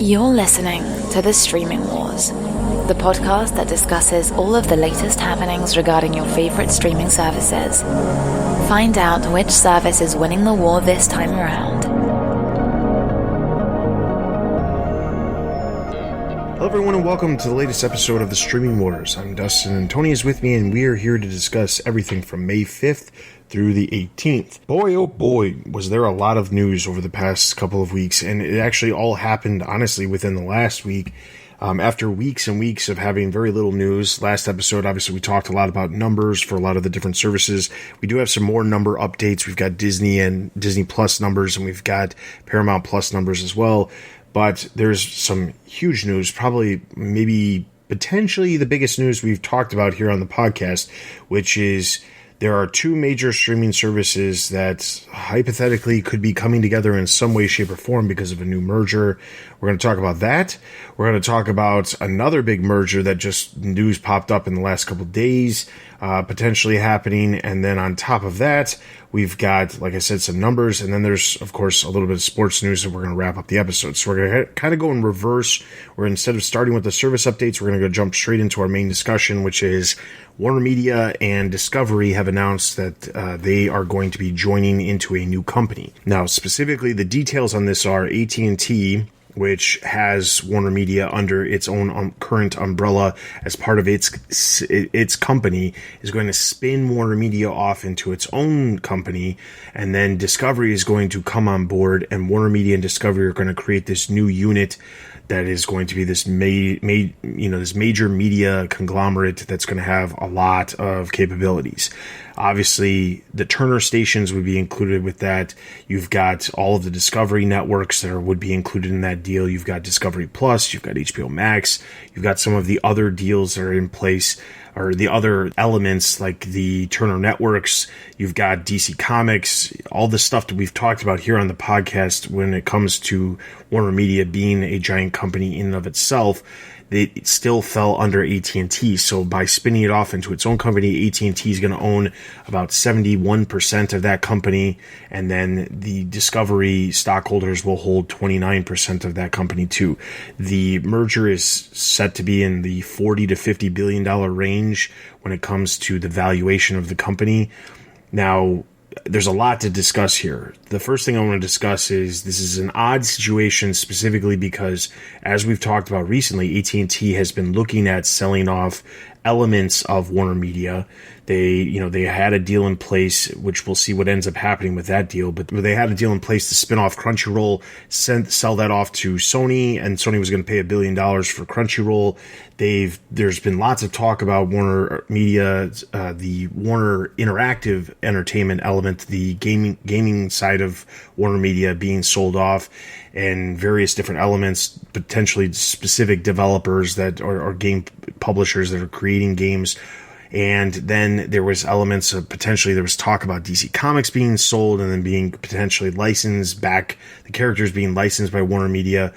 You're listening to The Streaming Wars, the podcast that discusses all of the latest happenings regarding your favorite streaming services. Find out which service is winning the war this time around. Hello everyone and welcome to the latest episode of The Streaming Wars. I'm Dustin and Tony is with me and we are here to discuss everything from May 5th through the 18th. Boy, oh boy, was there a lot of news over the past couple of weeks, and it actually all happened, honestly, within the last week. After weeks and weeks of having very little news. Last episode, obviously, we talked a lot about numbers for a lot of the different services. We do have some more number updates. We've got Disney and Disney Plus numbers, and we've got Paramount Plus numbers as well. But there's some huge news, probably maybe potentially the biggest news we've talked about here on the podcast, which is there are two major streaming services that hypothetically could be coming together in some way, shape, or form because of a new merger. We're going to talk about that. We're going to talk about another big merger that just news popped up in the last couple of days, potentially happening. And then on top of that, we've got, like I said, some numbers. And then there's, of course, a little bit of sports news, and we're going to wrap up the episode. So we're going to kind of go in reverse, where instead of starting with the service updates, we're going to go jump straight into our main discussion, which is WarnerMedia and Discovery have announced that they are going to be joining into a new company. Now, specifically, the details on this are AT&T, which has WarnerMedia under its own current umbrella as part of its company, is going to spin WarnerMedia off into its own company, and then Discovery is going to come on board, and WarnerMedia and Discovery are going to create this new unit that is going to be this this major media conglomerate that's going to have a lot of capabilities. Obviously, the Turner stations would be included with that. You've got all of the Discovery networks that would be included in that deal. You've got Discovery Plus, you've got HBO Max, you've got some of the other deals that are in place, or the other elements like the Turner networks. You've got DC Comics, all the stuff that we've talked about here on the podcast when it comes to WarnerMedia being a giant company in and of itself. It still fell under AT&T. So by spinning it off into its own company, AT&T is going to own about 71% of that company. And then the Discovery stockholders will hold 29% of that company too. The merger is set to be in the $40 to $50 billion range when it comes to the valuation of the company. Now, there's a lot to discuss here. The first thing I want to discuss is this is an odd situation, specifically because, as we've talked about recently, AT&T has been looking at selling off elements of WarnerMedia. They had a deal in place, which we'll see what ends up happening with that deal, but they had a deal in place to spin off Crunchyroll, sell that off to Sony, and Sony was going to pay $1 billion for Crunchyroll. There's been lots of talk about WarnerMedia, the Warner Interactive Entertainment element, the gaming side of WarnerMedia being sold off, and various different elements, potentially specific developers that are game publishers that are creating games. And then there was elements of there was talk about DC Comics being sold and then being potentially licensed back, the characters being licensed by WarnerMedia.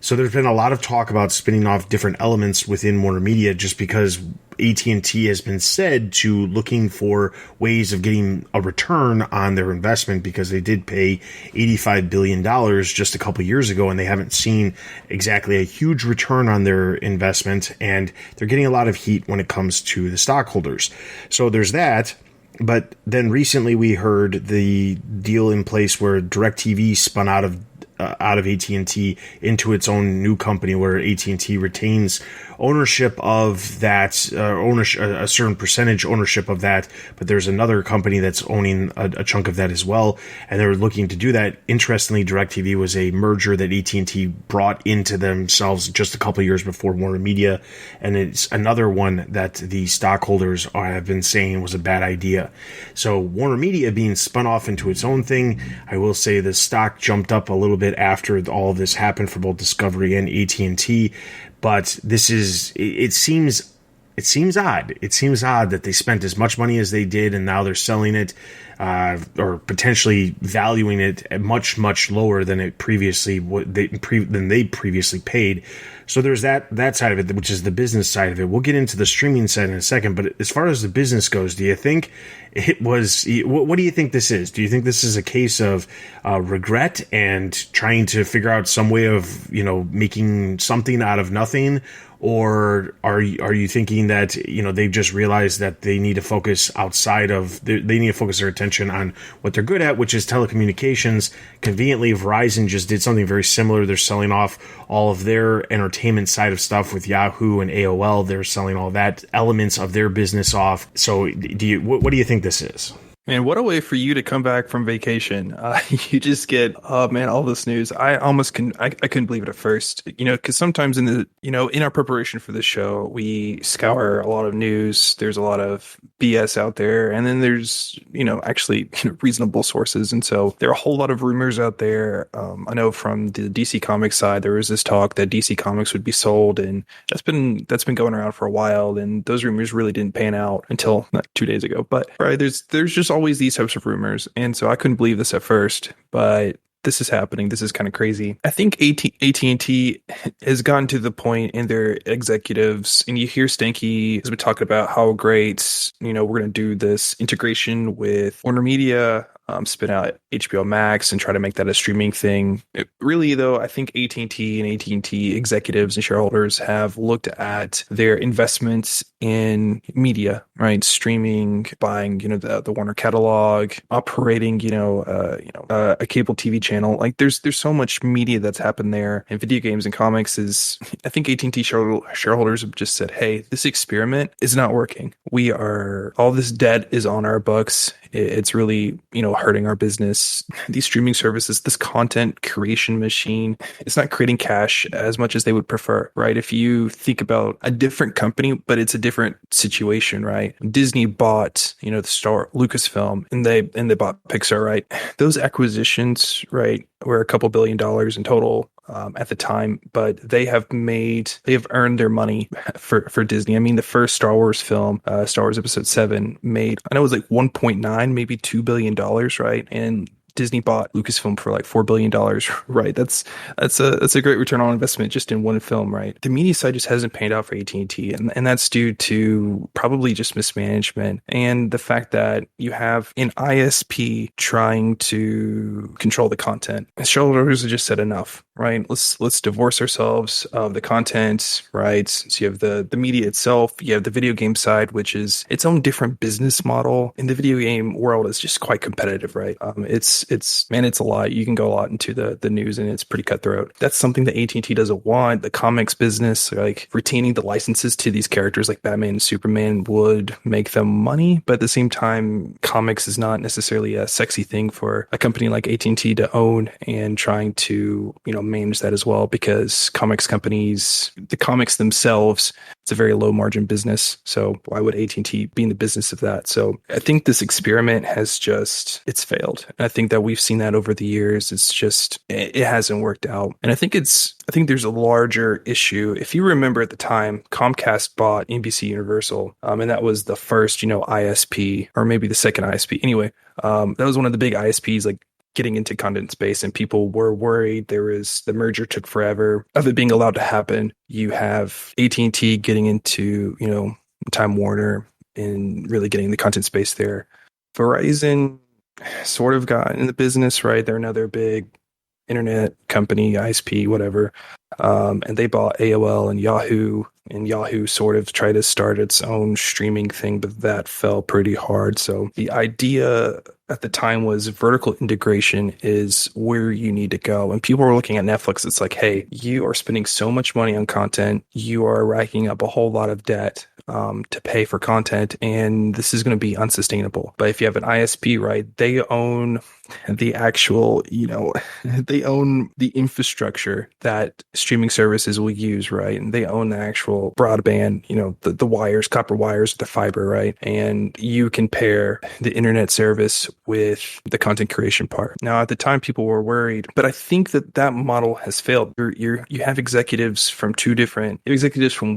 So there's been a lot of talk about spinning off different elements within WarnerMedia, just because AT&T has been said to looking for ways of getting a return on their investment, because they did pay $85 billion just a couple years ago, and they haven't seen exactly a huge return on their investment, and they're getting a lot of heat when it comes to the stockholders. So there's that. But then recently we heard the deal in place where DirecTV spun out of AT&T into its own new company, where AT&T retains ownership of that, a certain percentage ownership of that, but there's another company that's owning a chunk of that as well, and they're looking to do that. Interestingly, DirecTV was a merger that AT&T brought into themselves just a couple of years before WarnerMedia, and it's another one that the stockholders have been saying was a bad idea. So WarnerMedia being spun off into its own thing, I will say the stock jumped up a little bit after all of this happened for both Discovery and AT&T. But it seems it seems odd. It seems odd that they spent as much money as they did, and now they're selling it, or potentially valuing it at much, much lower than it previously than they previously paid. So there's that side of it, which is the business side of it. We'll get into the streaming side in a second, but as far as the business goes, do you think it was? What do you think this is? Do you think this is a case of regret and trying to figure out some way of making something out of nothing? Or are you thinking that they've just realized that they need to focus they need to focus their attention on what they're good at, which is telecommunications? Conveniently, Verizon just did something very similar. They're selling off all of their entertainment side of stuff with Yahoo and AOL. They're selling all that elements of their business off. So what do you think this is? Man, what a way for you to come back from vacation. You just get, all this news. I couldn't believe it at first, because sometimes in our preparation for the show, we scour a lot of news. There's a lot of BS out there. And then there's, actually reasonable sources. And so there are a whole lot of rumors out there. I know from the DC Comics side, there was this talk that DC Comics would be sold. And that's been going around for a while. And those rumors really didn't pan out until 2 days ago. But right, there's just always these types of rumors, and so I couldn't believe this at first, but this is happening. This is kind of crazy. I think AT&T has gotten to the point in their executives, and you hear Stanky has been talking about how great, we're going to do this integration with WarnerMedia, spin out HBO Max and try to make that a streaming thing. Really, though, I think AT&T and AT&T executives and shareholders have looked at their investments in media, right? Streaming, buying, the Warner catalog, operating, a cable TV channel. Like there's so much media that's happened there, and video games and comics I think AT&T shareholders have just said, hey, this experiment is not working. All this debt is on our books. It's really, hurting our business. These streaming services, this content creation machine, it's not creating cash as much as they would prefer, right? If you think about a different company, but it's a different situation, right? Disney bought, the Star Lucasfilm, and they bought Pixar, right? Those acquisitions, right, were a couple $1 billion in total. At the time, but they have earned their money for Disney. I mean, the first Star Wars film, Star Wars Episode 7, made, I know it was like 1.9, maybe $2 billion, right? And Disney bought Lucasfilm for like $4 billion, right? That's a great return on investment just in one film, right? The media side just hasn't panned out for AT&T, and that's due to probably just mismanagement and the fact that you have an ISP trying to control the content. And shareholders have just said enough, right? Let's divorce ourselves of the content, right? So you have the media itself, you have the video game side, which is its own different business model. In the video game world, is just quite competitive, right? It's a lot. You can go a lot into the news, and it's pretty cutthroat. That's something that AT&T doesn't want. The comics business, like retaining the licenses to these characters like Batman and Superman, would make them money, but at the same time, comics is not necessarily a sexy thing for a company like AT&T to own, and trying to manage that as well, because the comics themselves, it's a very low margin business. So why would AT&T be in the business of that? So I think this experiment it's failed. And I think that we've seen that over the years. It hasn't worked out. And I think there's a larger issue. If you remember at the time, Comcast bought NBC Universal, and that was the first, ISP, or maybe the second ISP. Anyway, that was one of the big ISPs, like getting into content space, and people were worried. The merger took forever of it being allowed to happen. You have AT&T getting into, Time Warner and really getting the content space there. Verizon sort of got in the business, right? They're another big internet company, ISP, whatever. And they bought AOL and Yahoo sort of tried to start its own streaming thing, but that fell pretty hard. So the idea at the time was vertical integration is where you need to go. And people were looking at Netflix. It's like, hey, you are spending so much money on content. You are racking up a whole lot of debt to pay for content, and this is going to be unsustainable. But if you have an ISP, right, they own the actual, they own the infrastructure that streaming services will use, right? And they own the actual broadband, the wires, copper wires, the fiber, right? And you can pair the internet service with the content creation part. Now, at the time, people were worried, but I think that model has failed. You have executives from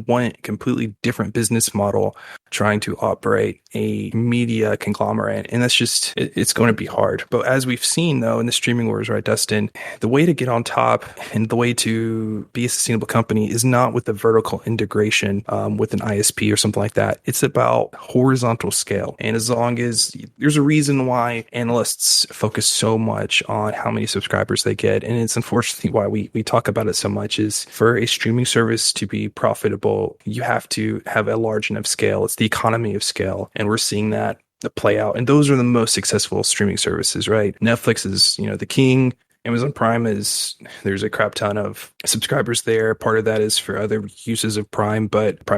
one completely different business business model trying to operate a media conglomerate. And that's just, it's going to be hard. But as we've seen, though, in the streaming wars, right, Dustin, the way to get on top and the way to be a sustainable company is not with the vertical integration with an ISP or something like that. It's about horizontal scale. And as long as there's a reason why analysts focus so much on how many subscribers they get, and it's unfortunately why we talk about it so much, is for a streaming service to be profitable, you have to have a large enough scale. It's the economy of scale. And we're seeing that play out. And those are the most successful streaming services, right? Netflix is, the king. Amazon Prime there's a crap ton of subscribers there. Part of that is for other uses of Prime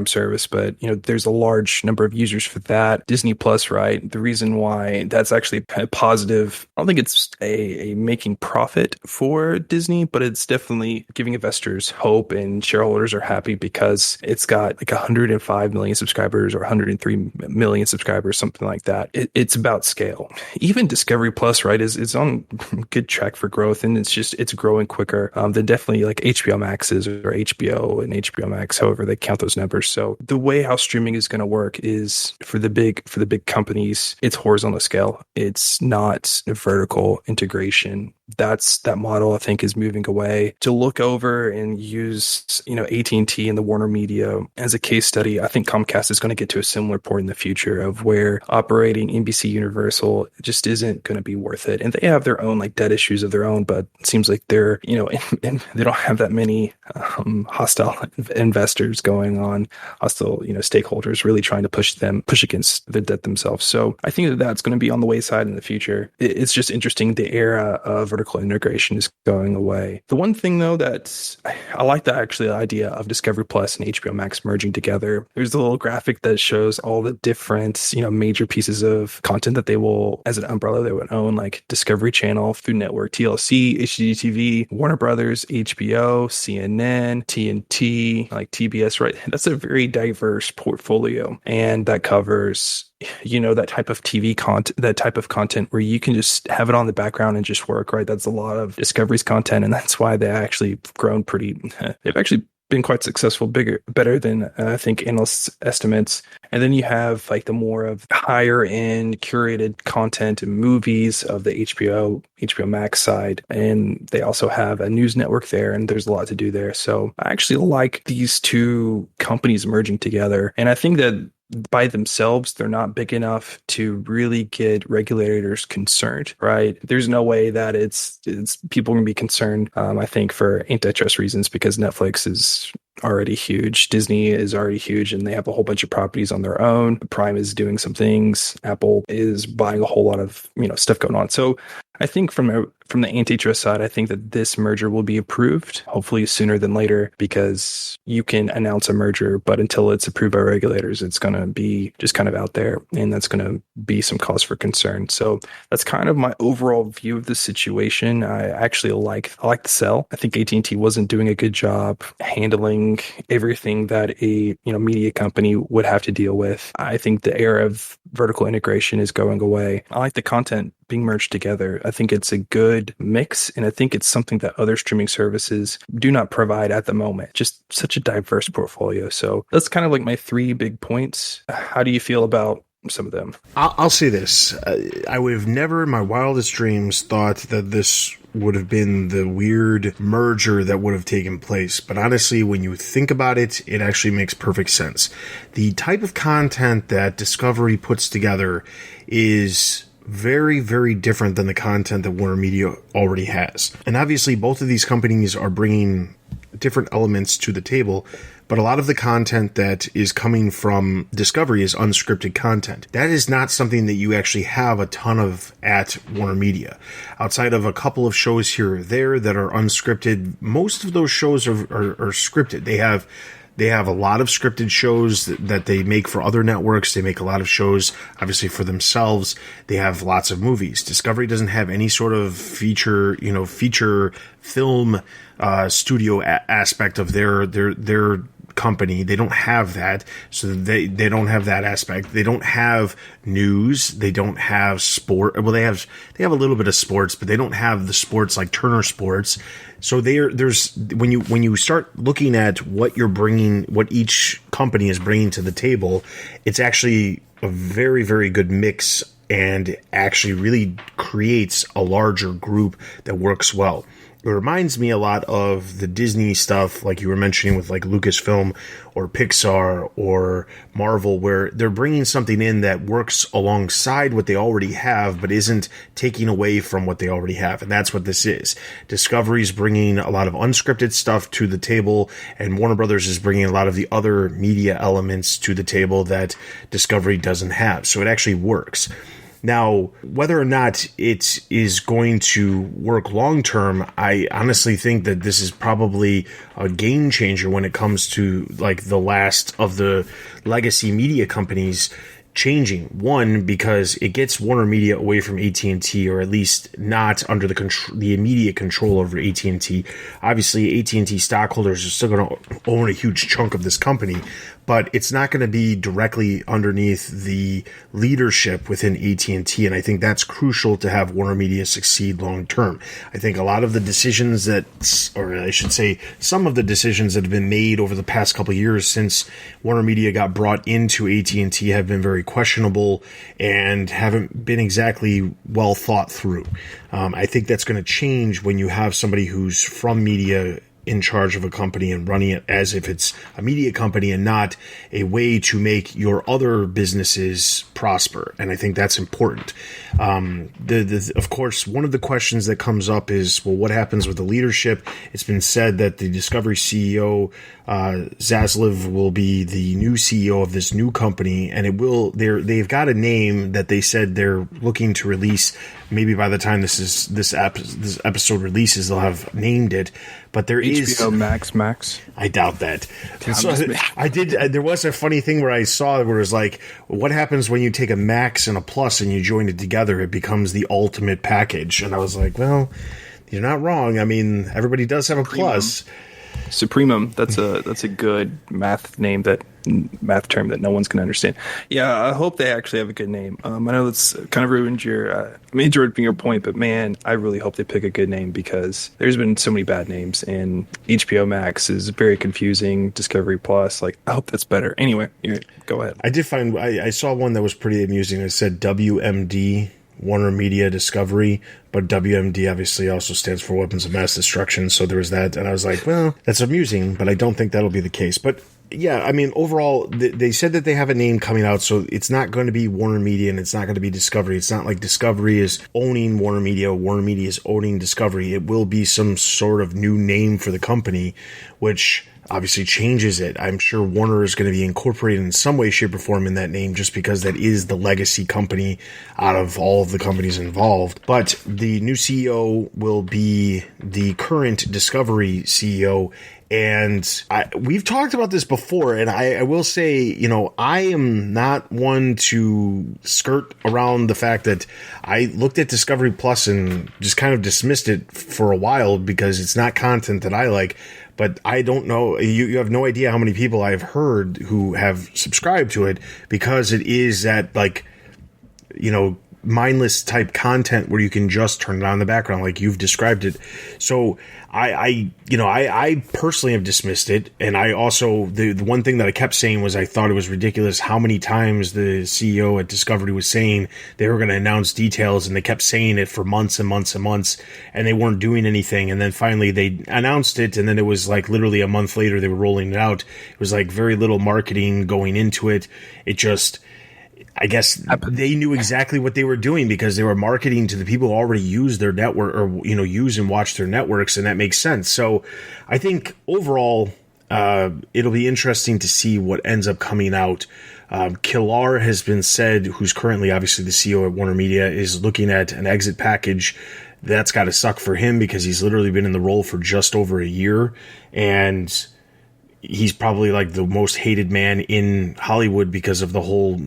service, but there's a large number of users for that. Disney Plus, right? The reason why that's actually a positive, I don't think it's a making profit for Disney, but it's definitely giving investors hope, and shareholders are happy because it's got like 105 million subscribers or 103 million subscribers, something like that. It's about scale. Even Discovery Plus, right, is on good track for growth. And it's growing quicker than definitely like HBO Max is, or HBO and HBO Max, however they count those numbers. So the way how streaming is going to work is for the big companies, it's horizontal scale. It's not vertical integration. That model, I think, is moving away. To look over and use, AT&T and the WarnerMedia as a case study, I think Comcast is going to get to a similar point in the future of where operating NBC Universal just isn't going to be worth it. And they have their own like debt issues of their own, but it seems like they're, and they don't have that many hostile investors going on, hostile, stakeholders really trying to push against the debt themselves. So I think that's going to be on the wayside in the future. It's just interesting. The era of vertical integration is going away. The one thing, though, that I like the idea of Discovery Plus and HBO Max merging together. There's a little graphic that shows all the different, major pieces of content that they will, as an umbrella, they would own, like Discovery Channel, Food Network, TLC, HGTV, Warner Brothers, HBO, CNN, TNT, like TBS, right? That's a very diverse portfolio, and that covers that type of TV content, that type of content where you can just have it on the background and just work, right? That's a lot of Discovery's content, and that's why they actually grown they've actually been quite successful, better than I think analysts' estimates. And then you have like the more of higher end curated content and movies of the HBO Max side. And they also have a news network there, and there's a lot to do there. So I actually like these two companies merging together. And I think that by themselves, they're not big enough to really get regulators concerned, right? There's no way that it's people going to be concerned, I think, for antitrust reasons, because Netflix is already huge. Disney is already huge, and they have a whole bunch of properties on their own. Prime is doing some things. Apple is buying a whole lot of, stuff going on. So I think from the antitrust side, I think that this merger will be approved, hopefully sooner than later, because you can announce a merger, but until it's approved by regulators, it's going to be just kind of out there, and that's going to be some cause for concern. So that's kind of my overall view of the situation. I actually like the sell. I think AT&T wasn't doing a good job handling everything that a media company would have to deal with. I think the era of vertical integration is going away. I like the content being merged together. I think it's a good mix, and I think it's something that other streaming services do not provide at the moment. Just such a diverse portfolio. So that's kind of like my 3 big points. How do you feel about some of them? I'll say this. I would have never in my wildest dreams thought that this would have been the weird merger that would have taken place. But honestly, when you think about it, it actually makes perfect sense. The type of content that Discovery puts together is very, very different than the content that WarnerMedia already has. And obviously, both of these companies are bringing different elements to the table, but a lot of the content that is coming from Discovery is unscripted content. That is not something that you actually have a ton of at WarnerMedia. Outside of a couple of shows here or there that are unscripted, most of those shows are scripted. They have a lot of scripted shows that they make for other networks. They make a lot of shows, obviously, for themselves. They have lots of movies. Discovery doesn't have any sort of feature film studio aspect of their company. They don't have that. So they don't have that aspect. They don't have news. They don't have sport. Well, they have a little bit of sports, but they don't have the sports like Turner Sports. So there's when you start looking at what you're bringing, what each company is bringing to the table, it's actually a very, very good mix and actually really creates a larger group that works well. It reminds me a lot of the Disney stuff, like you were mentioning with like Lucasfilm or Pixar or Marvel, where they're bringing something in that works alongside what they already have, but isn't taking away from what they already have. And that's what this is. Discovery's bringing a lot of unscripted stuff to the table, and Warner Brothers is bringing a lot of the other media elements to the table that Discovery doesn't have. So it actually works. Now, whether or not it is going to work long term, I honestly think that this is probably a game changer when it comes to like the last of the legacy media companies changing. One, because it gets WarnerMedia away from AT&T, or at least not under the immediate control over AT&T. Obviously, AT&T stockholders are still going to own a huge chunk of this company, but it's not going to be directly underneath the leadership within AT&T, and I think that's crucial to have WarnerMedia succeed long term. I think a lot of the decisions or I should say, some of the decisions that have been made over the past couple of years since WarnerMedia got brought into AT&T have been very questionable and haven't been exactly well thought through. I think that's going to change when you have somebody who's from media in charge of a company and running it as if it's a media company and not a way to make your other businesses prosper. And I think that's important. Of course, one of the questions that comes up is, well, what happens with the leadership? It's been said that the Discovery CEO, Zaslav, will be the new CEO of this new company, and they've got a name that they said they're looking to release. Maybe by the time this episode releases, they'll have named it. But there is HBO Max. I doubt that. So I did. There was a funny thing where I saw where it was like, what happens when you take a Max and a Plus and you join it together? It becomes the ultimate package. And I was like, well, you're not wrong. I mean, everybody does have a Plus. Supremum. That's a good math term that no one's going to understand. Yeah, I hope they actually have a good name. I know that's kind of ruined your your point, but man, I really hope they pick a good name, because there's been so many bad names, and HBO Max is very confusing. Discovery Plus, like, I hope that's better. Anyway, go ahead. I saw one that was pretty amusing. It said WMD, WarnerMedia Discovery, but WMD obviously also stands for Weapons of Mass Destruction, so there was that, and I was like, well, that's amusing, but I don't think that'll be the case. But yeah, I mean, overall, they said that they have a name coming out, so it's not going to be WarnerMedia and it's not going to be Discovery. It's not like Discovery is owning WarnerMedia, WarnerMedia is owning Discovery. It will be some sort of new name for the company, which obviously changes it. I'm sure Warner is going to be incorporated in some way, shape, or form in that name, just because that is the legacy company out of all of the companies involved. But the new CEO will be the current Discovery CEO. And we've talked about this before, and I will say, I am not one to skirt around the fact that I looked at Discovery Plus and just kind of dismissed it for a while because it's not content that I like. But I don't know, you have no idea how many people I've heard who have subscribed to it, because it is that, like, mindless type content where you can just turn it on in the background like you've described it. So I personally have dismissed it. And I also, the one thing that I kept saying was I thought it was ridiculous how many times the CEO at Discovery was saying they were going to announce details, and they kept saying it for months and months and months, and they weren't doing anything. And then finally they announced it, and then it was like literally a month later they were rolling it out. It was like very little marketing going into it. It just, I guess they knew exactly what they were doing because they were marketing to the people who already use their network, or, use and watch their networks. And that makes sense. So I think overall, it'll be interesting to see what ends up coming out. Killar has been said, who's currently obviously the CEO at WarnerMedia, is looking at an exit package. That's got to suck for him because he's literally been in the role for just over a year. And he's probably like the most hated man in Hollywood because of the whole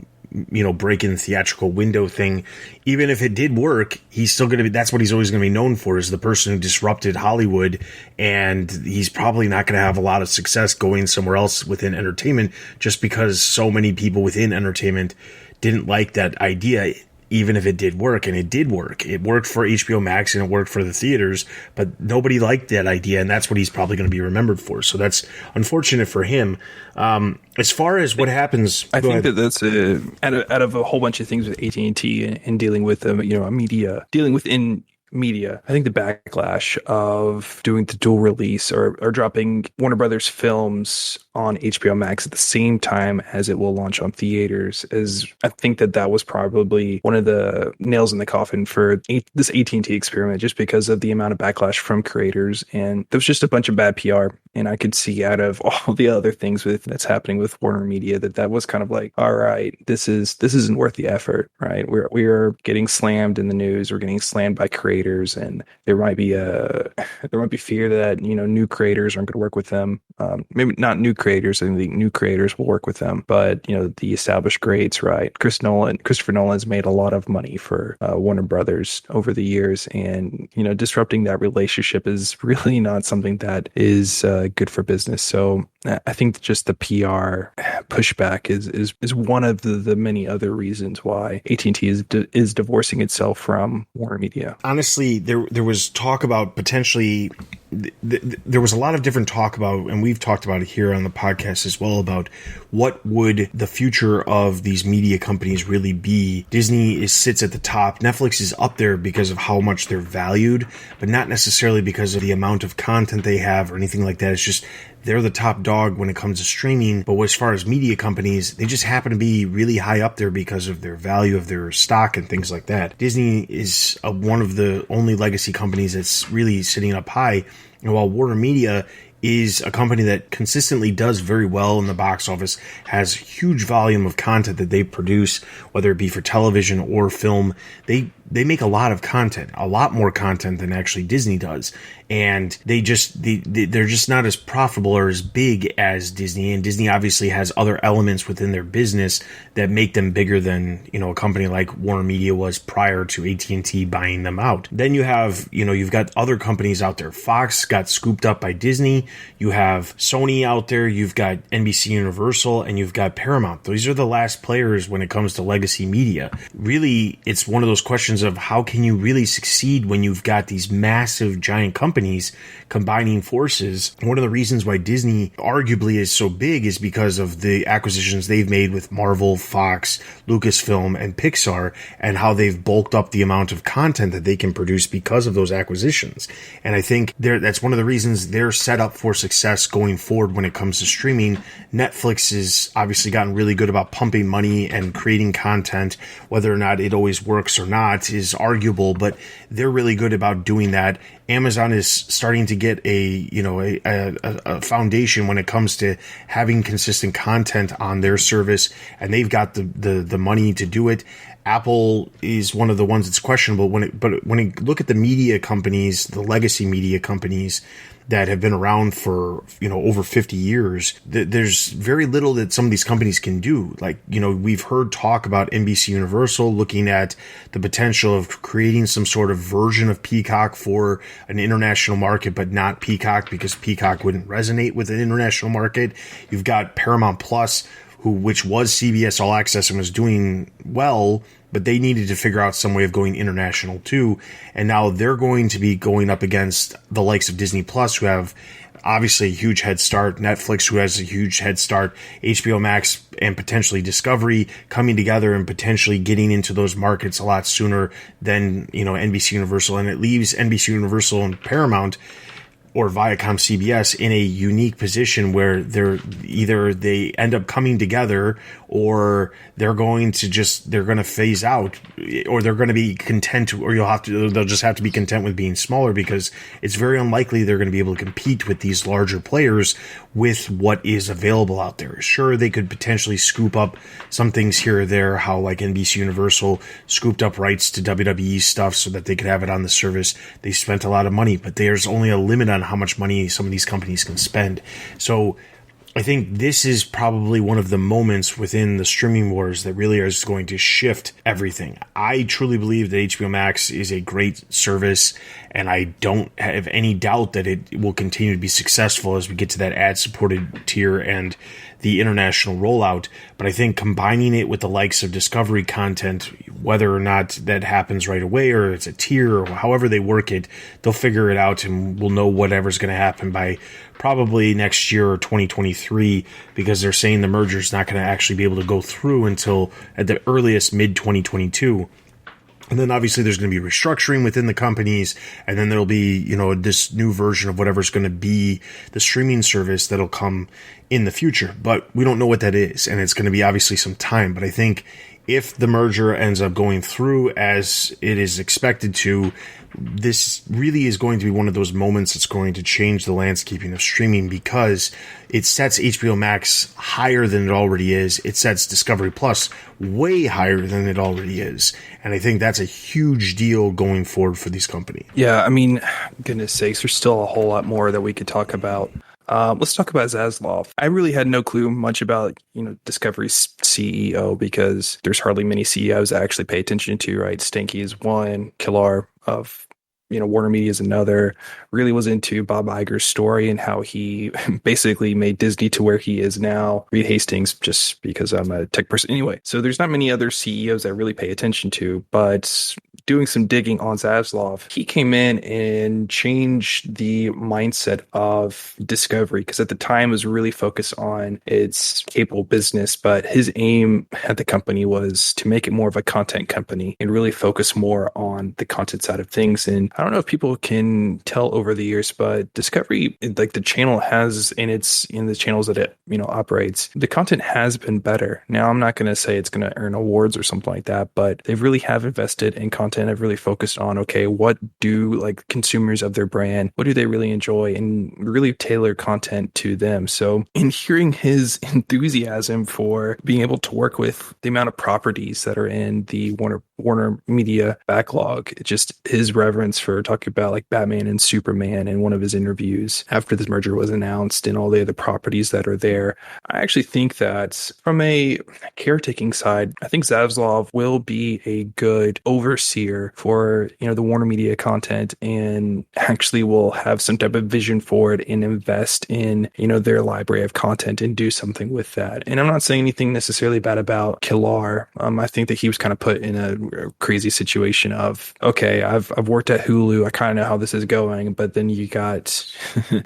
break-in theatrical window thing. Even if it did work, he's still going to be, that's what he's always going to be known for, is the person who disrupted Hollywood. And he's probably not going to have a lot of success going somewhere else within entertainment, just because so many people within entertainment didn't like that idea, even if it did work. And it did work. It worked for HBO Max and it worked for the theaters, but nobody liked that idea, and that's what he's probably going to be remembered for. So that's unfortunate for him. As far as what happens, I think that's out of a whole bunch of things with AT&T and dealing with dealing within media. I think the backlash of doing the dual release or dropping Warner Brothers films on HBO Max at the same time as it will launch on theaters I think that was probably one of the nails in the coffin for this AT&T experiment, just because of the amount of backlash from creators. And there was just a bunch of bad PR. And I could see out of all the other things that's happening with WarnerMedia that was kind of like, all right, this isn't worth the effort, right? We are getting slammed in the news. We're getting slammed by creators, and there might be fear that new creators aren't going to work with them. Maybe not new creators. I think new creators will work with them, but the established greats, right? Christopher Nolan's made a lot of money for Warner Brothers over the years, and disrupting that relationship is really not something that is good for business. So I think just the PR pushback is one of the many other reasons why AT&T is divorcing itself from WarnerMedia. Honestly, there was talk about potentially. There was a lot of different talk about, and we've talked about it here on the podcast as well, about what would the future of these media companies really be. Disney sits at the top. Netflix is up there because of how much they're valued, but not necessarily because of the amount of content they have or anything like that. It's just they're the top dog when it comes to streaming. But as far as media companies, they just happen to be really high up there because of their value of their stock and things like that. Disney is one of the only legacy companies that's really sitting up high. And while WarnerMedia is a company that consistently does very well in the box office, has huge volume of content that they produce, whether it be for television or film, they make a lot of content, a lot more content than actually Disney does. And they're just not as profitable or as big as Disney. And Disney obviously has other elements within their business that make them bigger than, a company like WarnerMedia was prior to AT&T buying them out. Then you have, you've got other companies out there. Fox got scooped up by Disney. You have Sony out there. You've got NBC Universal, and you've got Paramount. These are the last players when it comes to legacy media. Really, it's one of those questions of how can you really succeed when you've got these massive giant companies combining forces. One of the reasons why Disney arguably is so big is because of the acquisitions they've made with Marvel, Fox, Lucasfilm, and Pixar, and how they've bulked up the amount of content that they can produce because of those acquisitions. And I think that's one of the reasons they're set up for success going forward when it comes to streaming. Netflix has obviously gotten really good about pumping money and creating content. Whether or not it always works or not is arguable, but they're really good about doing that. Amazon is starting to get a foundation when it comes to having consistent content on their service, and they've got the money to do it. Apple is one of the ones that's questionable but when you look at the media companies, the legacy media companies that have been around for, over 50 years, there's very little that some of these companies can do. Like, we've heard talk about NBC Universal looking at the potential of creating some sort of version of Peacock for an international market, but not Peacock because Peacock wouldn't resonate with an international market. You've got Paramount Plus, which was CBS All Access and was doing well, but they needed to figure out some way of going international too. And now they're going to be going up against the likes of Disney Plus, who have obviously a huge head start, Netflix, who has a huge head start, HBO Max and potentially Discovery coming together and potentially getting into those markets a lot sooner than, NBC Universal. And it leaves NBC Universal and Paramount or Viacom CBS in a unique position where they end up coming together, or they're going to phase out, or they're going to be content, or they'll just have to be content with being smaller, because it's very unlikely they're going to be able to compete with these larger players with what is available out there. Sure, they could potentially scoop up some things here or there, how like NBC Universal scooped up rights to WWE stuff so that they could have it on the service. They spent a lot of money, but there's only a limit on how much money some of these companies can spend. So I think this is probably one of the moments within the streaming wars that really is going to shift everything. I truly believe that HBO Max is a great service, and I don't have any doubt that it will continue to be successful as we get to that ad-supported tier and the international rollout. But I think combining it with the likes of Discovery content, whether or not that happens right away or it's a tier or however they work it, they'll figure it out and we'll know whatever's going to happen by probably next year or 2023, because they're saying the merger is not going to actually be able to go through until at the earliest mid-2022. And then obviously there's going to be restructuring within the companies, and then there'll be, this new version of whatever's going to be the streaming service that'll come in the future. But we don't know what that is, and it's going to be obviously some time. But I think if the merger ends up going through as it is expected to, this really is going to be one of those moments that's going to change the landscaping of streaming, because it sets HBO Max higher than it already is. It sets Discovery Plus way higher than it already is. And I think that's a huge deal going forward for these companies. Yeah, I mean, goodness sakes, there's still a whole lot more that we could talk about. Let's talk about Zaslav. I really had no clue much about, Discovery's CEO, because there's hardly many CEOs I actually pay attention to, right? Stanky is one, Killar of WarnerMedia is another. Really was into Bob Iger's story and how he basically made Disney to where he is now. Reed Hastings, just because I'm a tech person anyway. So there's not many other CEOs I really pay attention to, but doing some digging on Zaslav, he came in and changed the mindset of Discovery, because at the time it was really focused on its cable business, but his aim at the company was to make it more of a content company and really focus more on the content side of things. And I don't know if people can tell over the years, but Discovery, like the channel has in the channels that it operates, the content has been better. Now I'm not going to say it's going to earn awards or something like that, but they really have invested in content. I've really focused on, okay, what do like consumers of their brand, what do they really enjoy, and really tailor content to them. So in hearing his enthusiasm for being able to work with the amount of properties that are in the WarnerMedia backlog, just his reverence for talking about like Batman and Superman in one of his interviews after this merger was announced and all the other properties that are there. I actually think that from a caretaking side, I think Zaslav will be a good overseer for the WarnerMedia content, and actually will have some type of vision for it and invest in their library of content and do something with that. And I'm not saying anything necessarily bad about Killar. I think that he was kind of put in a crazy situation of, okay, I've worked at Hulu, I kind of know how this is going, but then you got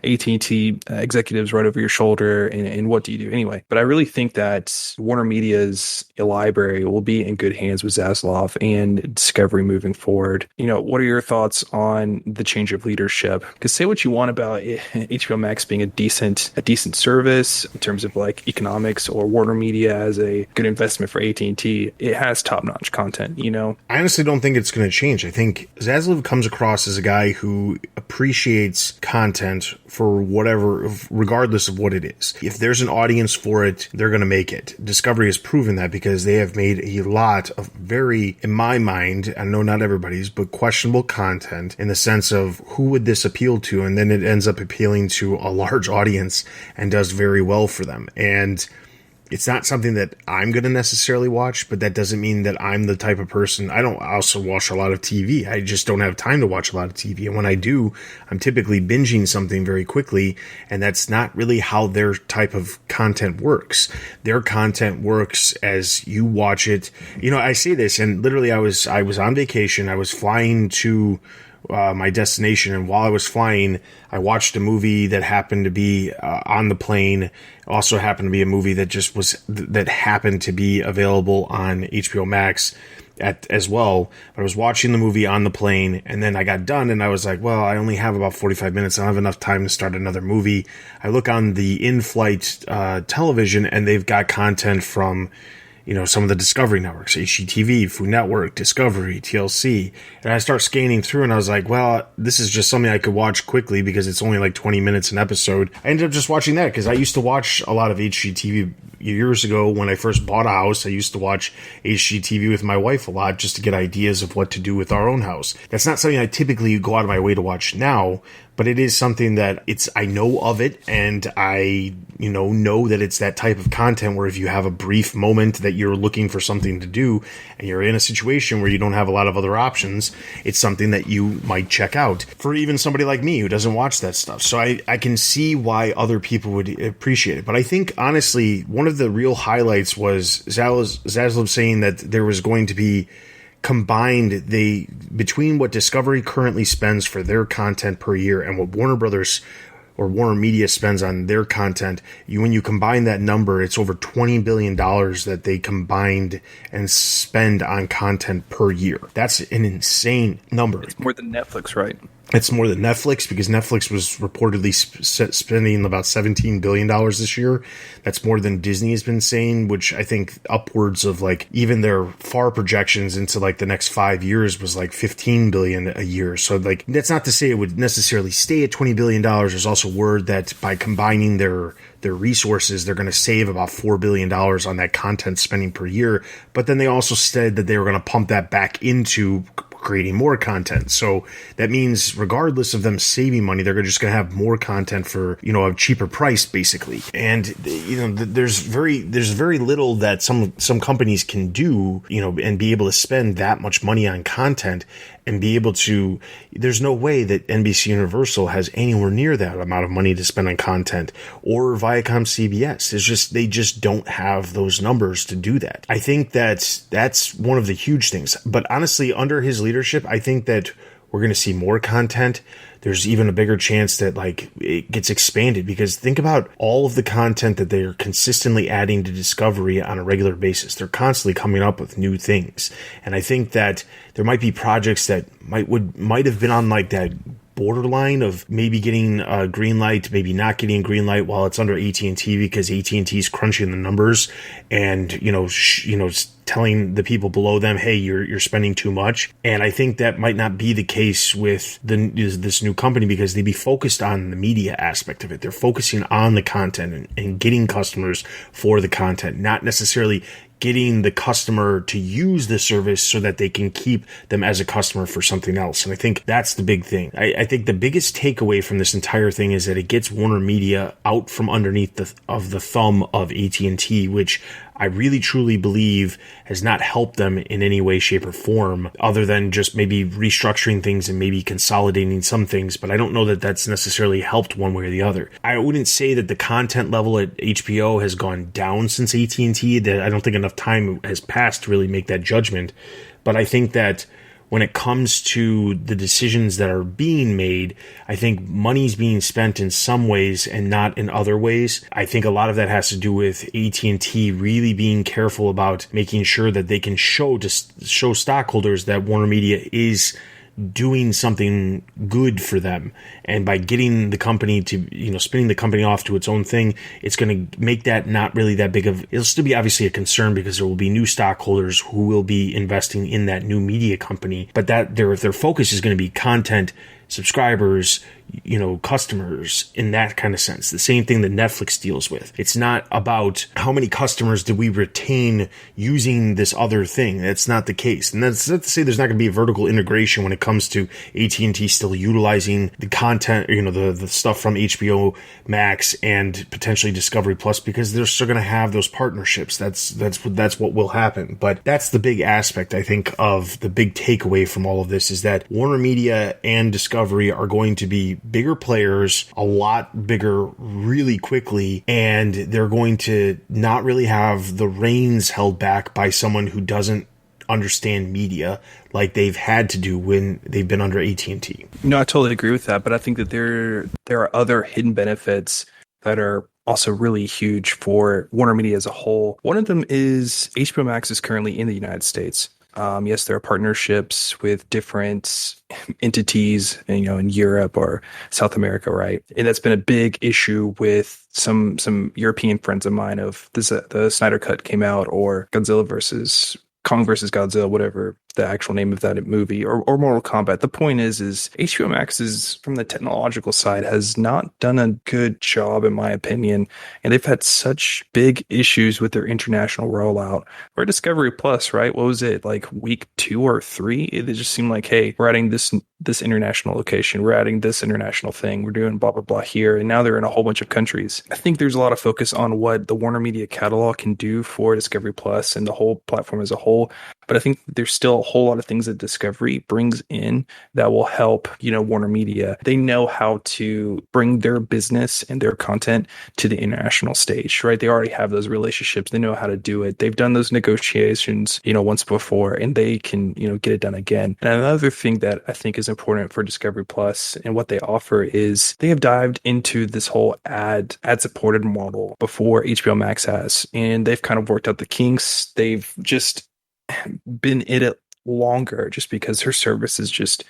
AT&T executives right over your shoulder, and what do you do anyway? But I really think that WarnerMedia's library will be in good hands with Zaslav and Discovery moving forward. What are your thoughts on the change of leadership? Because say what you want about HBO Max being a decent service in terms of like economics, or WarnerMedia as a good investment for AT&T, it has top-notch content. I honestly don't think it's going to change. I think Zaslav comes across as a guy who appreciates content for whatever, regardless of what it is. If there's an audience for it, they're going to make it. Discovery has proven that, because they have made a lot of very, in my mind, I know not everybody's, but questionable content in the sense of who would this appeal to, and then it ends up appealing to a large audience and does very well for them. And it's not something that I'm going to necessarily watch, but that doesn't mean that I'm the type of person. I don't also watch a lot of TV. I just don't have time to watch a lot of TV. And when I do, I'm typically binging something very quickly. And that's not really how their type of content works. Their content works as you watch it. I say this, and literally I was on vacation. I was flying to my destination, and while I was flying, I watched a movie that happened to be on the plane. Also happened to be a movie that happened to be available on HBO Max as well. But I was watching the movie on the plane, and then I got done, and I was like, well, I only have about 45 minutes. I don't have enough time to start another movie. I look on the in-flight television, and they've got content from some of the Discovery networks, HGTV, Food Network, Discovery, TLC. And I start scanning through, and I was like, well, this is just something I could watch quickly because it's only like 20 minutes an episode. I ended up just watching that because I used to watch a lot of HGTV years ago when I first bought a house, I used to watch HGTV with my wife a lot just to get ideas of what to do with our own house. That's not something I typically go out of my way to watch now, but it is something that I know of it, and I, know that it's that type of content where if you have a brief moment that you're looking for something to do and you're in a situation where you don't have a lot of other options, it's something that you might check out for even somebody like me who doesn't watch that stuff. So I can see why other people would appreciate it. But I think, honestly, one of the real highlights was Zaslav saying that there was going to be combined between what Discovery currently spends for their content per year and what Warner Brothers or Warner Media spends on their content, when you combine that number, it's over $20 billion that they combined and spend on content per year. That's an insane number. It's more than Netflix, right? It's more than Netflix, because Netflix was reportedly spending about $17 billion this year. That's more than Disney has been saying, which I think upwards of even their far projections into the next 5 years was $15 billion a year. So that's not to say it would necessarily stay at $20 billion. There's also word that by combining their resources, they're going to save about $4 billion on that content spending per year. But then they also said that they were going to pump that back into creating more content. So that means regardless of them saving money, they're just going to have more content for, a cheaper price, basically. And, there's very little that some companies can do, and be able to spend that much money on content and be able to, there's no way that NBC Universal has anywhere near that amount of money to spend on content, or Viacom CBS. They just don't have those numbers to do that. I think that's one of the huge things. But honestly, under his leadership, I think that we're going to see more content. There's even a bigger chance that it gets expanded, because think about all of the content that they are consistently adding to Discovery on a regular basis. They're constantly coming up with new things. And I think that there might be projects that might have been on that borderline of maybe getting a green light, maybe not getting a green light while it's under AT&T, because AT&T is crunching the numbers and, telling the people below them, hey, you're spending too much. And I think that might not be the case with this new company, because they'd be focused on the media aspect of it. They're focusing on the content and getting customers for the content, not necessarily getting the customer to use the service so that they can keep them as a customer for something else. And I think that's the big thing. I think the biggest takeaway from this entire thing is that it gets Warner Media out from underneath the thumb of AT&T, which I really truly believe has not helped them in any way, shape, or form, other than just maybe restructuring things and maybe consolidating some things. But I don't know that that's necessarily helped one way or the other. I wouldn't say that the content level at HBO has gone down since AT&T. That I don't think enough time has passed to really make that judgment. But I think that when it comes to the decisions that are being made, I think money's being spent in some ways and not in other ways. I think a lot of that has to do with AT&T really being careful about making sure that they can show stockholders that Warner Media is doing something good for them. And by getting the company to, spinning the company off to its own thing, it's going to make that not really that big of, it'll still be obviously a concern, because there will be new stockholders who will be investing in that new media company. But that their focus is going to be content, subscribers, customers, in that kind of sense. The same thing that Netflix deals with. It's not about how many customers did we retain using this other thing. That's not the case. And that's not to say there's not going to be a vertical integration when it comes to AT&T still utilizing the content, the stuff from HBO Max and potentially Discovery Plus, because they're still going to have those partnerships. That's what will happen. But that's the big aspect, I think, of the big takeaway from all of this, is that Warner Media and Discovery are going to be bigger players, a lot bigger really quickly, and they're going to not really have the reins held back by someone who doesn't understand media like they've had to do when they've been under AT&T. No, I totally agree with that, but I think that there are other hidden benefits that are also really huge for Warner Media as a whole. One of them is HBO Max is currently in the United States. Yes, there are partnerships with different entities, in Europe or South America, right? And that's been a big issue with some European friends of mine. Of this, the Snyder Cut came out, or Kong versus Godzilla, whatever the actual name of that movie, or Mortal Kombat. The point is HBO Max is, from the technological side, has not done a good job, in my opinion, and they've had such big issues with their international rollout. Or Discovery Plus, right? What was it, like week 2 or 3? It just seemed like, hey, we're adding this international location, we're adding this international thing, we're doing blah blah blah here, and now they're in a whole bunch of countries. I think there's a lot of focus on what the WarnerMedia catalog can do for Discovery Plus and the whole platform as a whole. But I think there's still a whole lot of things that Discovery brings in that will help, WarnerMedia. They know how to bring their business and their content to the international stage, right? They already have those relationships. They know how to do it. They've done those negotiations, once before, and they can, get it done again. And another thing that I think is important for Discovery Plus and what they offer is they have dived into this whole ad supported model before HBO Max has, and they've kind of worked out the kinks. They've just been in it longer just because her service is just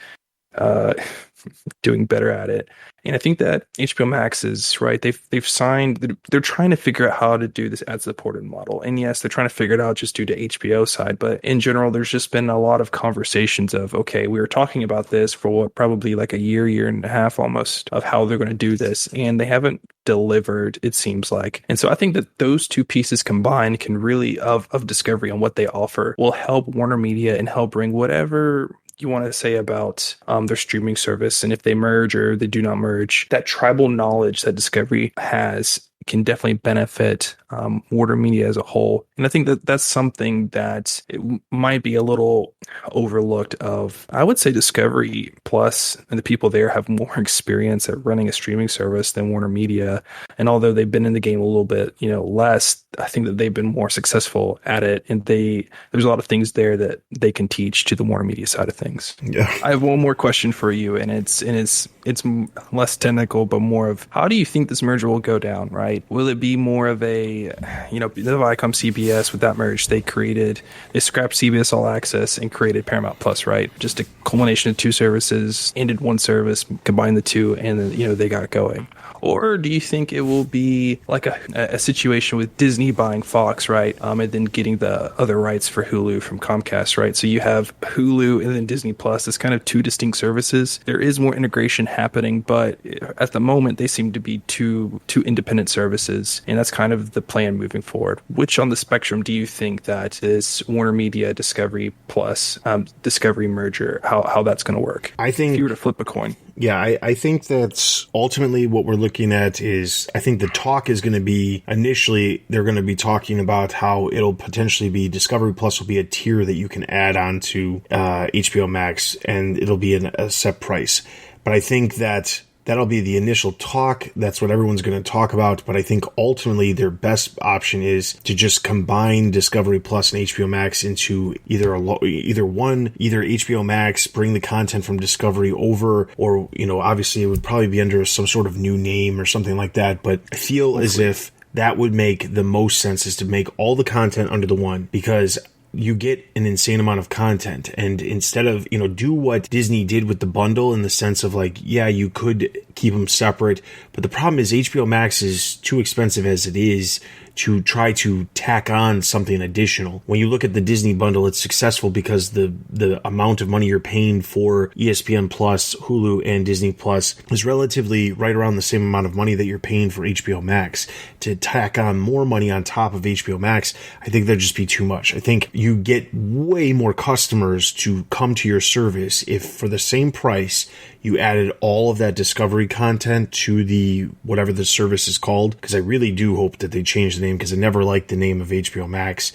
doing better at it. And I think that HBO Max is right. They've signed. They're trying to figure out how to do this ad-supported model. And yes, they're trying to figure it out just due to HBO side. But in general, there's just been a lot of conversations of, okay, we were talking about this for probably like a year and a half almost, of how they're going to do this, and they haven't delivered, it seems like. And so I think that those two pieces combined can really of Discovery and what they offer will help WarnerMedia and help bring whatever you want to say about their streaming service, and if they merge or they do not merge, that tribal knowledge that Discovery has can definitely benefit WarnerMedia as a whole. And I think that that's something that it might be a little overlooked of. I would say Discovery Plus and the people there have more experience at running a streaming service than WarnerMedia. And although they've been in the game a little bit, less, I think that they've been more successful at it. And there's a lot of things there that they can teach to the WarnerMedia side of things. Yeah. I have one more question for you, and it's less technical, but more of, how do you think this merger will go down, right? Will it be more of a, the Viacom CBS, with that merge, they scrapped CBS All Access and created Paramount Plus, right? Just a culmination of two services, ended one service, combined the two, and then, they got going. Or do you think it will be like a situation with Disney buying Fox, right? And then getting the other rights for Hulu from Comcast, right? So you have Hulu and then Disney Plus. It's kind of two distinct services. There is more integration happening, but at the moment they seem to be two independent services, and that's kind of the plan moving forward. Which on the spectrum do you think that this WarnerMedia Discovery Plus Discovery merger, how that's going to work? I think, if you were to flip a coin. Yeah, I think that's ultimately what we're looking at. Is I think the talk is going to be, initially they're going to be talking about how it'll potentially be Discovery Plus will be a tier that you can add on to HBO Max, and it'll be a set price. But I think that'll be the initial talk. That's what everyone's going to talk about. But I think ultimately their best option is to just combine Discovery Plus and HBO Max into either HBO Max, bring the content from Discovery over, or, obviously it would probably be under some sort of new name or something like that. But I feel as if that would make the most sense, is to make all the content under the one, because you get an insane amount of content. And instead of, do what Disney did with the bundle, in the sense of like, yeah, you could keep them separate, but the problem is HBO Max is too expensive as it is to try to tack on something additional. When you look at the Disney bundle, it's successful because the amount of money you're paying for ESPN Plus, Hulu, and Disney Plus is relatively right around the same amount of money that you're paying for HBO Max. To tack on more money on top of HBO Max, I think that'd just be too much. I think you get way more customers to come to your service if, for the same price, you added all of that Discovery content to the whatever the service is called. Because I really do hope that they change the name, because I never liked the name of HBO Max.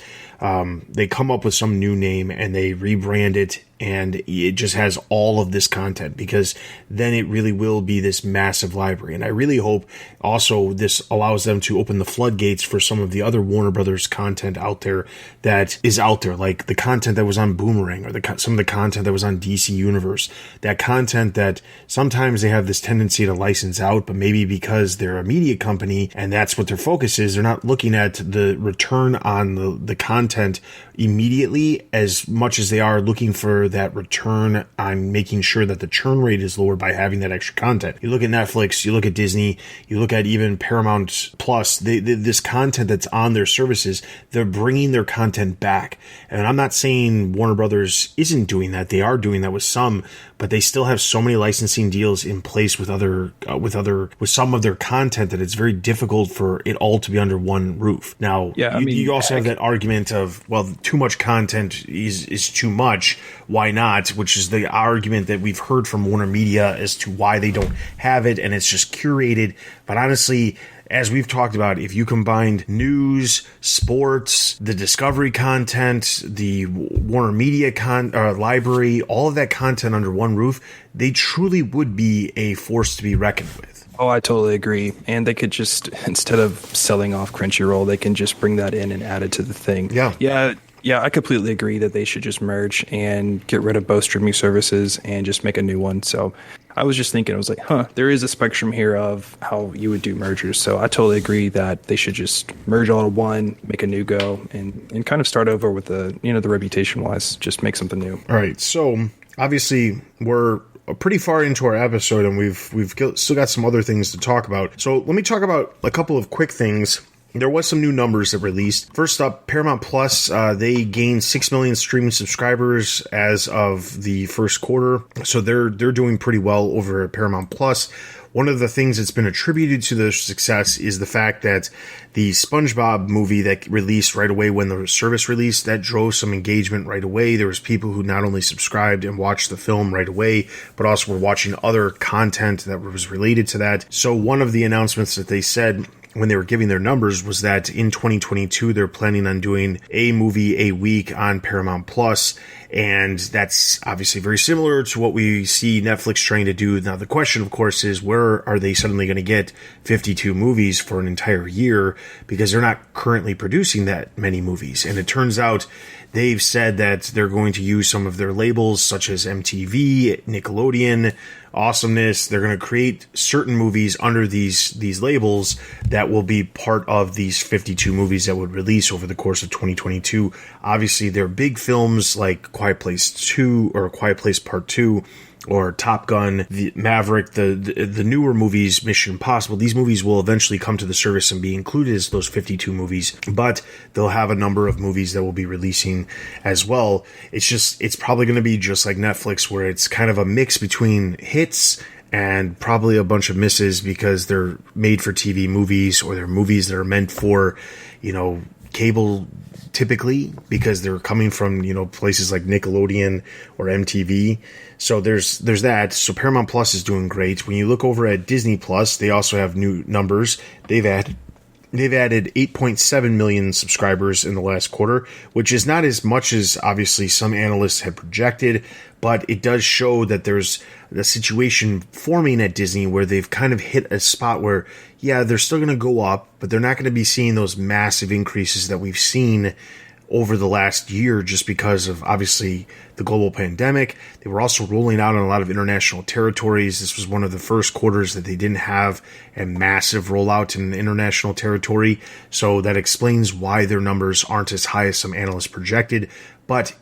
They come up with some new name and they rebrand it, and it just has all of this content, because then it really will be this massive library. And I really hope also this allows them to open the floodgates for some of the other Warner Brothers content out there that is out there, like the content that was on Boomerang, or some of the content that was on DC Universe, that content that sometimes they have this tendency to license out, but maybe because they're a media company and that's what their focus is, they're not looking at the return on the content content immediately as much as they are looking for that return on making sure that the churn rate is lower by having that extra content. You look at Netflix, you look at Disney, you look at even Paramount Plus, this content that's on their services, they're bringing their content back. And I'm not saying Warner Brothers isn't doing that. They are doing that with some, but they still have so many licensing deals in place with some of their content that it's very difficult for it all to be under one roof. Now, you also have that argument of, well, too much content is too much. Why not? Which is the argument that we've heard from WarnerMedia as to why they don't have it, and it's just curated. But honestly, as we've talked about, if you combined news, sports, the Discovery content, the WarnerMedia library, all of that content under one roof, they truly would be a force to be reckoned with. Oh, I totally agree. And they could just, instead of selling off Crunchyroll, they can just bring that in and add it to the thing. Yeah, I completely agree that they should just merge and get rid of both streaming services and just make a new one. So I was just thinking, I was like, there is a spectrum here of how you would do mergers. So I totally agree that they should just merge all into one, make a new go, and kind of start over with the reputation wise, just make something new. All right. So obviously we're pretty far into our episode, and we've still got some other things to talk about. So let me talk about a couple of quick things. There was some new numbers that released. First up, Paramount Plus, they gained 6 million streaming subscribers as of the first quarter. So they're doing pretty well over at Paramount Plus. One of the things that's been attributed to their success is the fact that the SpongeBob movie that released right away when the service released, that drove some engagement right away. There was people who not only subscribed and watched the film right away, but also were watching other content that was related to that. So one of the announcements that they said when they were giving their numbers was that in 2022, they're planning on doing a movie a week on Paramount Plus. And that's obviously very similar to what we see Netflix trying to do. Now, the question, of course, is where are they suddenly going to get 52 movies for an entire year? Because they're not currently producing that many movies. And it turns out they've said that they're going to use some of their labels, such as MTV, Nickelodeon, Awesomeness. They're going to create certain movies under these labels that will be part of these 52 movies that would release over the course of 2022. Obviously, they're big films like Quiet Place 2 or Quiet Place Part 2 or Top Gun, the Maverick, the newer movies, Mission Impossible. These movies will eventually come to the service and be included as those 52 movies, but they'll have a number of movies that will be releasing as well. It's probably going to be just like Netflix, where it's kind of a mix between hits and probably a bunch of misses because they're made for TV movies, or they're movies that are meant for, cable typically, because they're coming from, places like Nickelodeon or MTV. So there's that. So Paramount Plus is doing great. When you look over at Disney Plus, they also have new numbers. They've added 8.7 million subscribers in the last quarter, which is not as much as obviously some analysts had projected, but it does show that there's a situation forming at Disney where they've kind of hit a spot where, yeah, they're still going to go up, but they're not going to be seeing those massive increases that we've seen over the last year just because of obviously the global pandemic. They were also rolling out in a lot of international territories. This was one of the first quarters that they didn't have a massive rollout in an international territory. So that explains why their numbers aren't as high as some analysts projected. But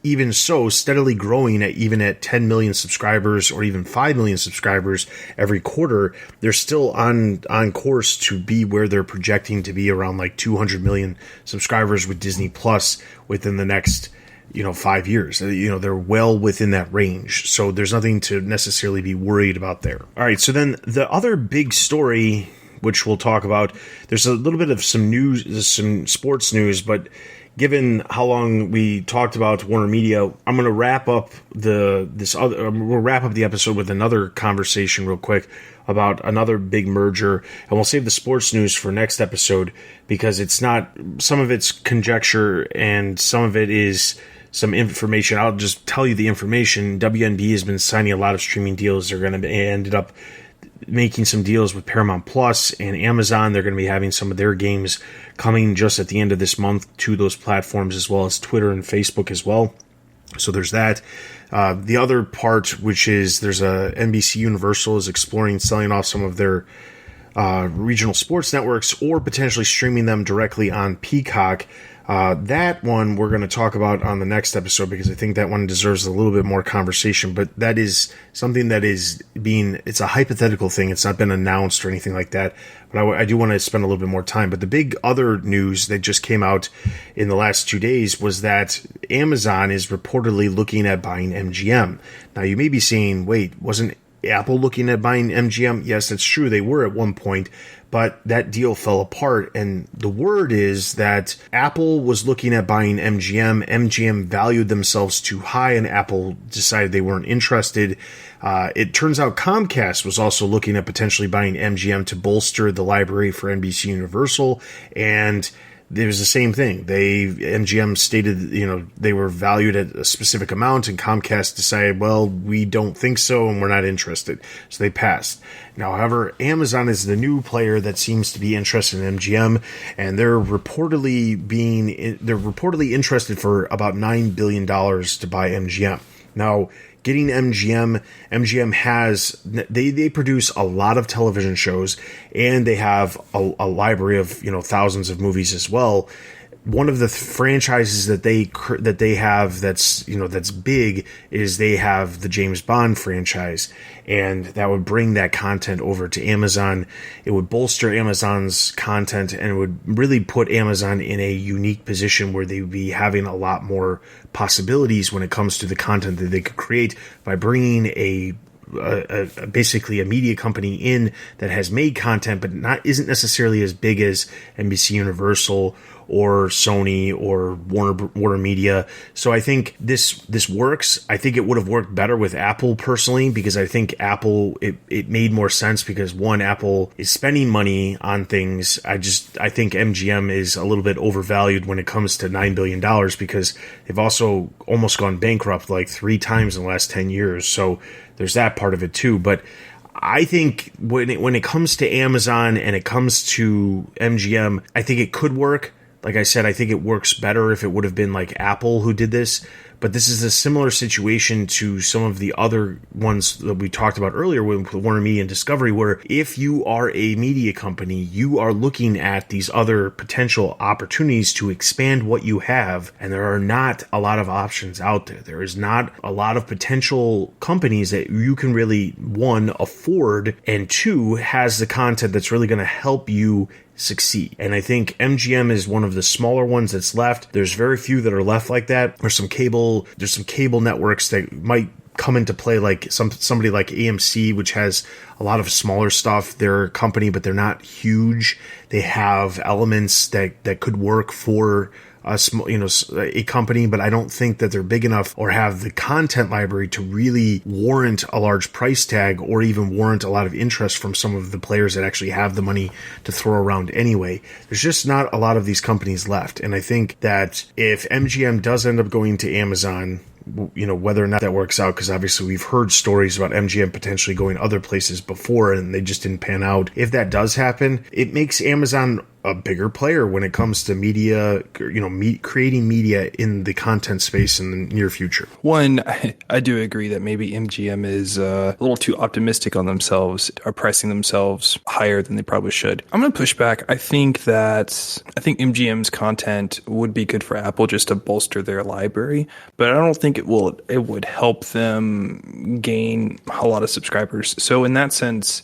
even so, steadily growing at 10 million subscribers or even 5 million subscribers every quarter, they're still on course to be where they're projecting to be, around like 200 million subscribers with Disney Plus within the next 5 years. They're well within that range. So there's nothing to necessarily be worried about there. All right. So then the other big story, which we'll talk about, there's a little bit of some news, some sports news, but given how long we talked about WarnerMedia, I'm going to wrap up we'll wrap up the episode with another conversation real quick about another big merger, and we'll save the sports news for next episode because some of it's conjecture and some of it is some information. I'll just tell you the information. WNB has been signing a lot of streaming deals. They're going to ended up making some deals with Paramount Plus and Amazon. They're going to be having some of their games coming just at the end of this month to those platforms, as well as Twitter and Facebook as well. So there's that. The other part, which is there's NBC Universal is exploring selling off some of their regional sports networks or potentially streaming them directly on Peacock. That one we're going to talk about on the next episode because I think that one deserves a little bit more conversation. But that is something that is it's a hypothetical thing. It's not been announced or anything like that. But I do want to spend a little bit more time. But the big other news that just came out in the last 2 days was that Amazon is reportedly looking at buying MGM. Now, you may be saying, wait, wasn't Apple looking at buying MGM? Yes, that's true. They were at one point, but that deal fell apart. And the word is that Apple was looking at buying MGM. MGM valued themselves too high, and Apple decided they weren't interested. It turns out Comcast was also looking at potentially buying MGM to bolster the library for NBC Universal, and it was the same thing. MGM stated, they were valued at a specific amount, and Comcast decided, well, we don't think so, and we're not interested. So they passed. Now, however, Amazon is the new player that seems to be interested in MGM, and they're reportedly interested for about $9 billion to buy MGM. Now, getting MGM has, they produce a lot of television shows, and they have a library of, thousands of movies as well. One of the franchises that they have that's big is they have the James Bond franchise, and that would bring that content over to Amazon. It would bolster Amazon's content, and it would really put Amazon in a unique position where they would be having a lot more possibilities when it comes to the content that they could create by bringing basically a media company in that has made content but isn't necessarily as big as NBC Universal or Sony or WarnerMedia. So I think this works. I think it would have worked better with Apple personally, because I think Apple, it made more sense because, one, Apple is spending money on things. I think MGM is a little bit overvalued when it comes to $9 billion because they've also almost gone bankrupt like 3 times in the last 10 years. So there's that part of it too. But I think when it comes to Amazon and it comes to MGM, I think it could work. Like I said, I think it works better if it would have been like Apple who did this. But this is a similar situation to some of the other ones that we talked about earlier with WarnerMedia and Discovery, where if you are a media company, you are looking at these other potential opportunities to expand what you have, and there are not a lot of options out there. There is not a lot of potential companies that you can really, one, afford, and two, has the content that's really going to help you succeed. And I think MGM is one of the smaller ones that's left. There's very few that are left like that. There's some cable networks that might come into play, like somebody like AMC, which has a lot of smaller stuff. They're a company, but they're not huge. They have elements that could work for a company, but I don't think that they're big enough or have the content library to really warrant a large price tag or even warrant a lot of interest from some of the players that actually have the money to throw around anyway. There's just not a lot of these companies left. And I think that if MGM does end up going to Amazon, whether or not that works out, because obviously we've heard stories about MGM potentially going other places before and they just didn't pan out. If that does happen, it makes Amazon a bigger player when it comes to media, creating media in the content space in the near future. One, I do agree that maybe MGM is a little too optimistic on themselves, are pricing themselves higher than they probably should. I'm going to push back. I think MGM's content would be good for Apple just to bolster their library, but I don't think it would help them gain a lot of subscribers. So in that sense,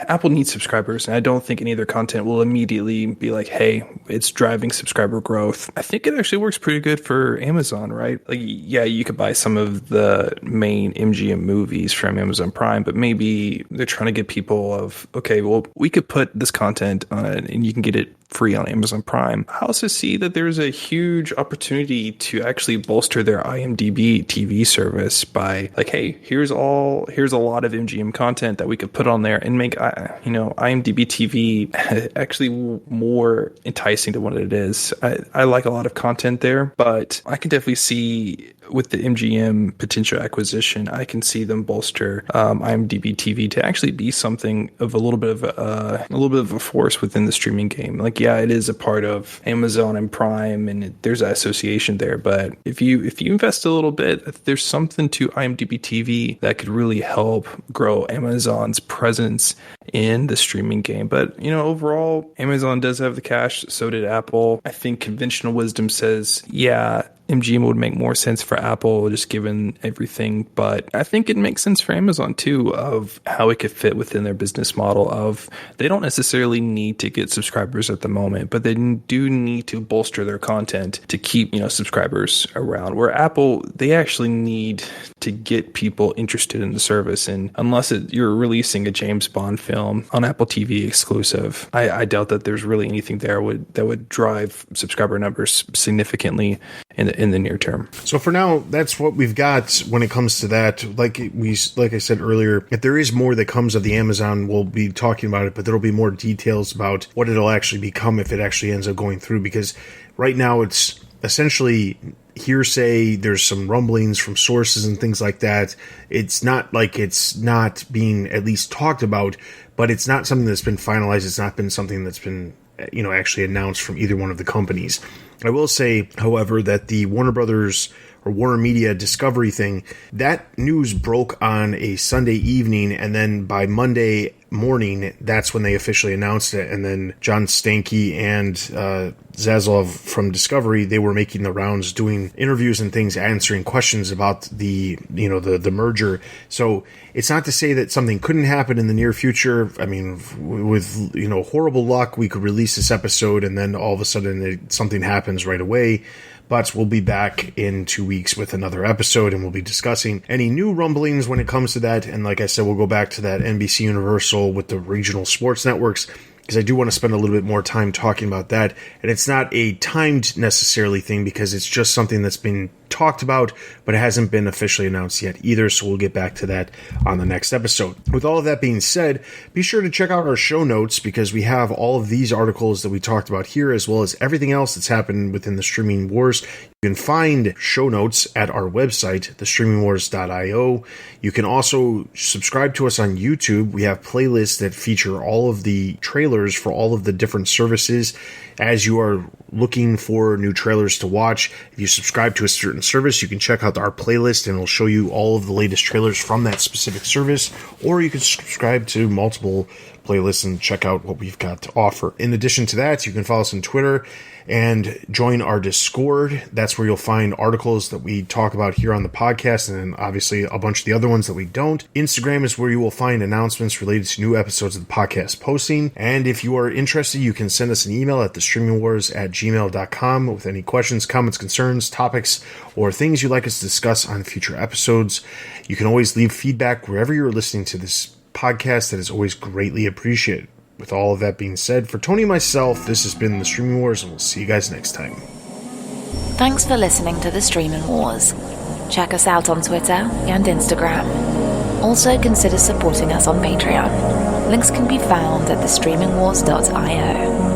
Apple needs subscribers, and I don't think any of their content will immediately be like, hey, it's driving subscriber growth. I think it actually works pretty good for Amazon, right? Like, yeah, you could buy some of the main MGM movies from Amazon Prime, but maybe they're trying to get people okay, well, we could put this content on and you can get it free on Amazon Prime. I also see that there's a huge opportunity to actually bolster their IMDb TV service by like, hey, here's a lot of MGM content that we could put on there and make IMDb TV actually more enticing to what it is. I like a lot of content there, but I can definitely see with the MGM potential acquisition, I can see them bolster IMDb TV to actually be something of a little bit of a force within the streaming game. Like, yeah, it is a part of Amazon and Prime, and there's that association there. But if you invest a little bit, there's something to IMDb TV that could really help grow Amazon's presence in the streaming game. But, you know, overall, Amazon does have the cash. So did Apple. I think conventional wisdom says, yeah, MGM would make more sense for Apple just given everything, but I think it makes sense for Amazon too, of how it could fit within their business model of they don't necessarily need to get subscribers at the moment, but they do need to bolster their content to keep, you know, subscribers around. Where Apple, they actually need to get people interested in the service, and unless you're releasing a James Bond film on Apple TV exclusive, I doubt that there's really anything there that would drive subscriber numbers significantly in the near term. So for now, that's what we've got when it comes to that. Like I said earlier, if there is more that comes of the Amazon, we'll be talking about it, but there'll be more details about what it'll actually become if it actually ends up going through, because right now it's essentially hearsay. There's some rumblings from sources and things like that. It's not like it's not being at least talked about, but it's not something that's been finalized. It's not been something that's been, you know, actually announced from either one of the companies. I will say, however, that the Warner Brothers or WarnerMedia Discovery thing, that news broke on a Sunday evening, and then by Monday morning, that's when they officially announced it. And then John Stankey and Zaslav from Discovery, they were making the rounds, doing interviews and things, answering questions about the merger. So it's not to say that something couldn't happen in the near future. I mean, with, you know, horrible luck, we could release this episode and then all of a sudden something happens right away. But we'll be back in 2 weeks with another episode, and we'll be discussing any new rumblings when it comes to that. And like I said, we'll go back to that NBC Universal with the regional sports networks, because I do want to spend a little bit more time talking about that. And it's not a timed necessarily thing, because it's just something that's been talked about, but it hasn't been officially announced yet either, so we'll get back to that on the next episode. With all of that being said, be sure to check out our show notes, because we have all of these articles that we talked about here, as well as everything else that's happened within the streaming wars. You can find show notes at our website, thestreamingwars.io. You can also subscribe to us on YouTube. We have playlists that feature all of the trailers for all of the different services. As you are looking for new trailers to watch, if you subscribe to a certain service, you can check out our playlist, and it'll show you all of the latest trailers from that specific service, or you can subscribe to multiple playlists and check out what we've got to offer. In addition to that, you can follow us on Twitter and join our Discord. That's where you'll find articles that we talk about here on the podcast, and then obviously a bunch of the other ones that we don't. Instagram is where you will find announcements related to new episodes of the podcast posting. And if you are interested, you can send us an email at thestreamingwars@gmail.com with any questions, comments, concerns, topics, or things you'd like us to discuss on future episodes. You can always leave feedback wherever you're listening to this podcast. That is always greatly appreciated. With all of that being said, for Tony and myself, this has been The Streaming Wars, and we'll see you guys next time. Thanks for listening to The Streaming Wars. Check us out on Twitter and Instagram. Also consider supporting us on Patreon. Links can be found at thestreamingwars.io.